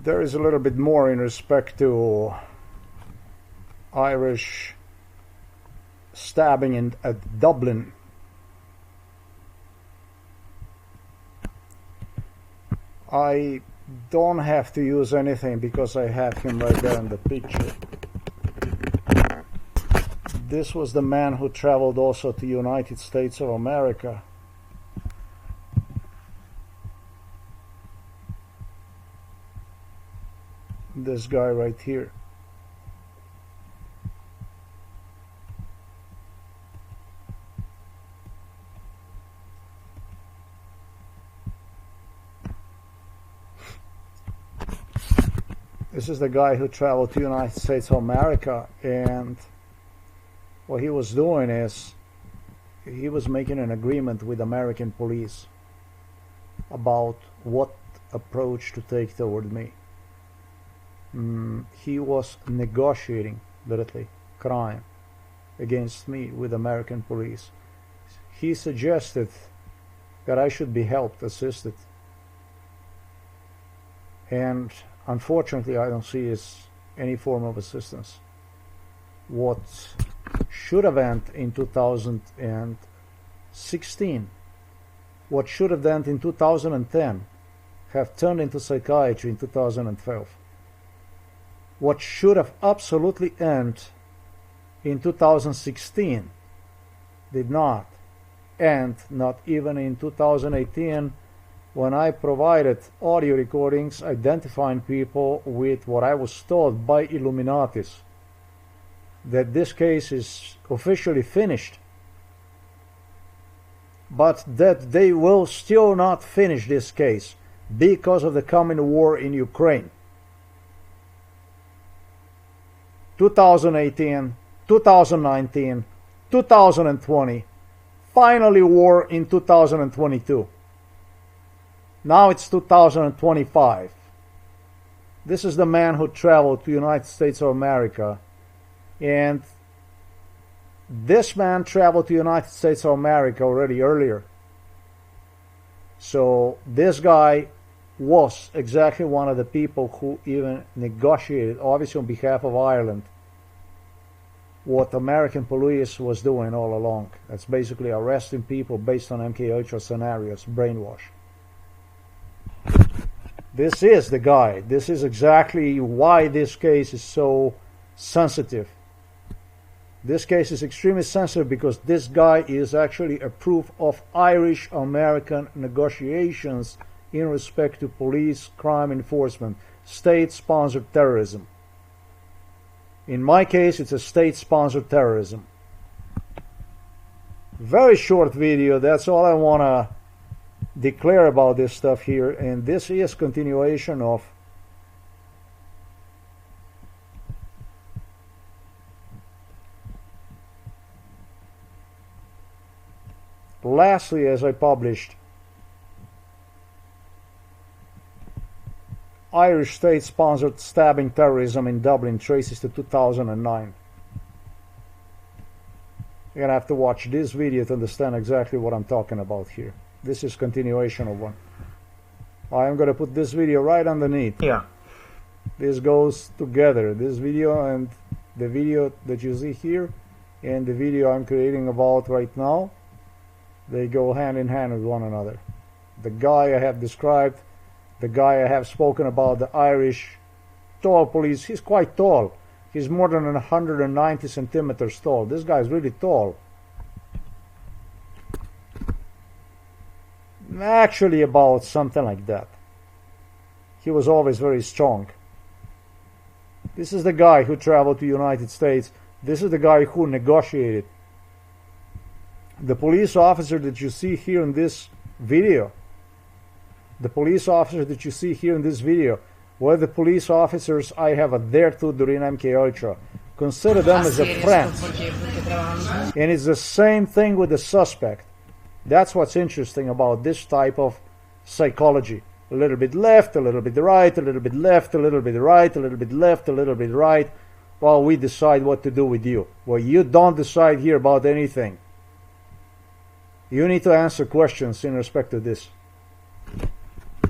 There is a little bit more in respect to Irish stabbing at Dublin. I don't have to use anything because I have him right there in the picture. This was the man who traveled also to the United States of America. This guy right here. This is the guy who traveled to the United States of America, and what he was doing is he was making an agreement with American police about what approach to take toward me. He was negotiating literally crime against me with American police. He suggested that I should be helped, assisted, and unfortunately I don't see any form of assistance. What should have ended in 2016, what should have ended in 2010, have turned into psychiatry in 2012. What should have absolutely ended in 2016 did not end, not even in 2018, when I provided audio recordings identifying people with what I was told by Illuminatis, that this case is officially finished, but that they will still not finish this case because of the coming war in Ukraine. 2018, 2019, 2020, finally war in 2022. Now it's 2025. This is the man who traveled to the United States of America, and this man traveled to the United States of America already earlier. So this guy was exactly one of the people who even negotiated, obviously on behalf of Ireland, what American police was doing all along. That's basically arresting people based on MKUltra scenarios, brainwash. This is the guy. This is exactly why this case is so sensitive. This case is extremely sensitive because this guy is actually a proof of Irish-American negotiations in respect to police crime enforcement, state-sponsored terrorism. In my case, it's a state-sponsored terrorism. Very short video, that's all I want to declare about this stuff here, and this is continuation of lastly, as I published, Irish state-sponsored stabbing terrorism in Dublin traces to 2009. You're gonna have to watch this video to understand exactly what I'm talking about here. This is continuation of one. I am gonna put this video right underneath. Yeah. This goes together. This video and the video that you see here and the video I'm creating about right now, they go hand in hand with one another. The guy I have described, the guy I have spoken about, the Irish tall police, he's quite tall. He's more than 190 centimeters tall. This guy is really tall. Actually about something like that. He was always very strong. This is the guy who traveled to the United States. This is the guy who negotiated. The police officer that you see here in this video, the police officers that you see here in this video, were the police officers I have adhered to during MKUltra. Consider them as a friend. And it's the same thing with the suspect. That's what's interesting about this type of psychology. A little bit left, a little bit right, a little bit left, a little bit right, a little bit left, a little bit right, while we decide what to do with you. Well, you don't decide here about anything. You need to answer questions in respect to this.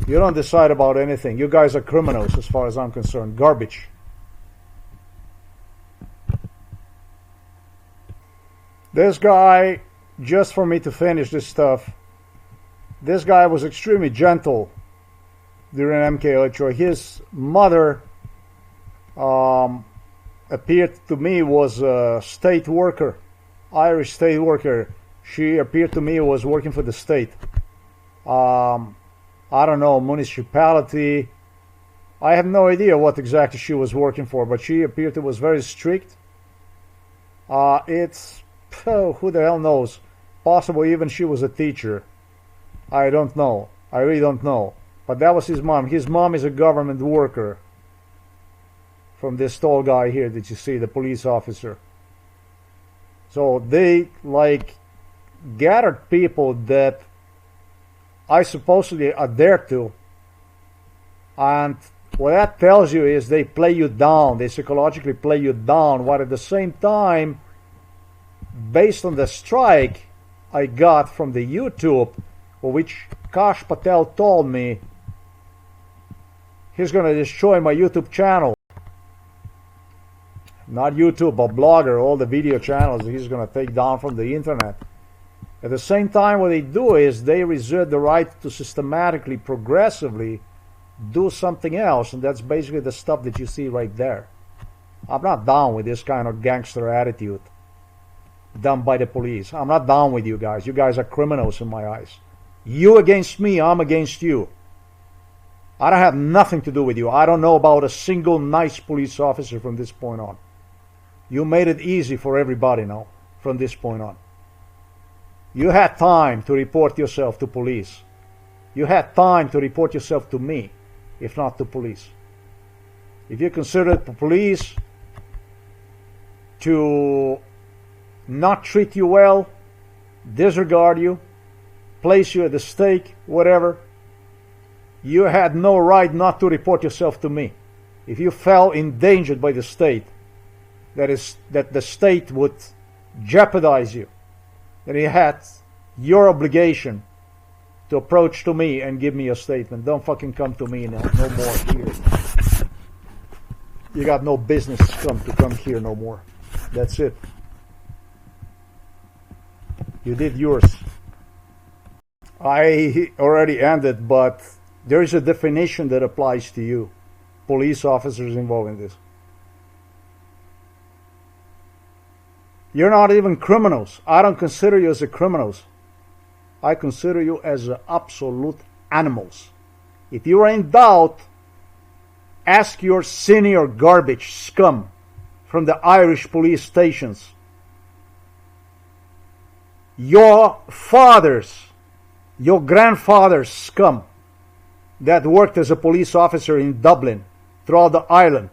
You don't decide about anything. You guys are criminals as far as I'm concerned. Garbage. This guy, just for me to finish this stuff, this guy was extremely gentle during MK Ultra. His mother appeared to me was a state worker, Irish state worker. She appeared to me was working for the state. I don't know, municipality. I have no idea what exactly she was working for, but she appeared to was very strict. Who the hell knows? Possible even she was a teacher. I don't know. I really don't know. But that was his mom. His mom is a government worker. From this tall guy here that you see, the police officer. So they like gathered people that I supposedly adhere to, and what that tells you is they play you down, they psychologically play you down, while at the same time, based on the strike I got from the YouTube, which Kash Patel told me he's going to destroy my YouTube channel. Not YouTube, but Blogger, all the video channels he's going to take down from the internet. At the same time, what they do is they reserve the right to systematically, progressively do something else, and that's basically the stuff that you see right there. I'm not down with this kind of gangster attitude done by the police. I'm not down with you guys. You guys are criminals in my eyes. You against me, I'm against you. I don't have nothing to do with you. I don't know about a single nice police officer from this point on. You made it easy for everybody now from this point on. You had time to report yourself to police. You had time to report yourself to me, if not to police. If you consider the police to not treat you well, disregard you, place you at the stake, whatever, you had no right not to report yourself to me. If you felt endangered by the state, that the state would jeopardize you, then you had your obligation to approach to me and give me a statement. Don't fucking come to me now, no more here. You got no business to come here no more. That's it. You did yours. I already ended, but there is a definition that applies to you, police officers involved in this. You're not even criminals. I don't consider you as a criminals. I consider you as absolute animals. If you are in doubt, ask your senior garbage scum from the Irish police stations. Your fathers, your grandfather's scum that worked as a police officer in Dublin, throughout the island,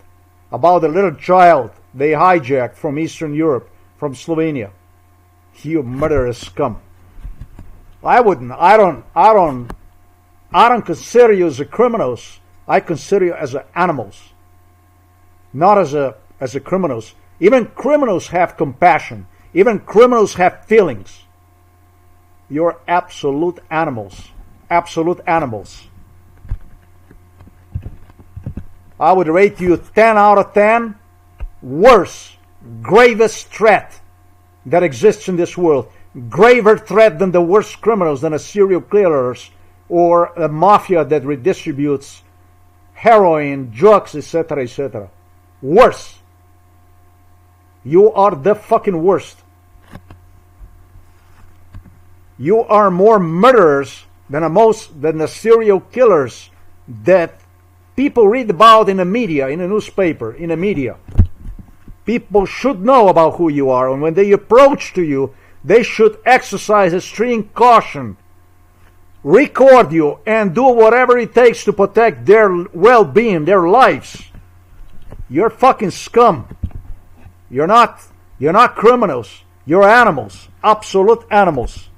about a little child they hijacked from Eastern Europe, from Slovenia. You murderous scum. I don't consider you as a criminals. I consider you as animals. Not as a criminals. Even criminals have compassion. Even criminals have feelings. You're absolute animals. Absolute animals. I would rate you 10 out of 10. Worse, gravest threat that exists in this world. Graver threat than the worst criminals, than a serial killers or a mafia that redistributes heroin, drugs, etc., etc. Worse. You are the fucking worst. You are more murderers than the serial killers that people read about in the media, in the newspaper, in the media. People should know about who you are, and when they approach to you, they should exercise extreme caution, record you, and do whatever it takes to protect their well-being, their lives. You're fucking scum. You're not criminals. You're animals. Absolute animals.